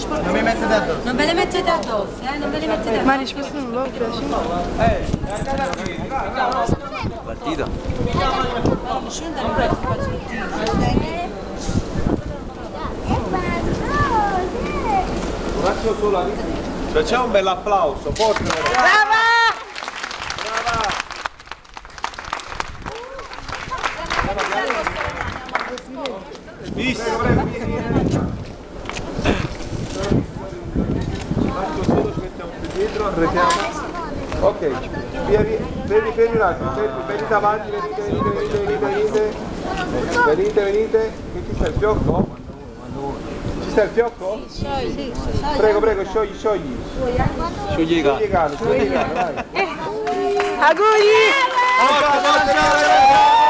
Non mi mettete addosso. Non ve le mettete addosso, non ve le mettete addosso. Ma risposta non l'ho preso. Partita. Faccio solo facciamo un bel applauso, forte. Brava! Visto, faccio solo, ci mettiamo più dietro, arretiamo. Ok, fermi un attimo, venite avanti, venite. Qui ci sta il fiocco? Ci sta il fiocco? Sì. Prego, sciogli. Sciogli i Sciogli i cani, dai. Auguri! Forza,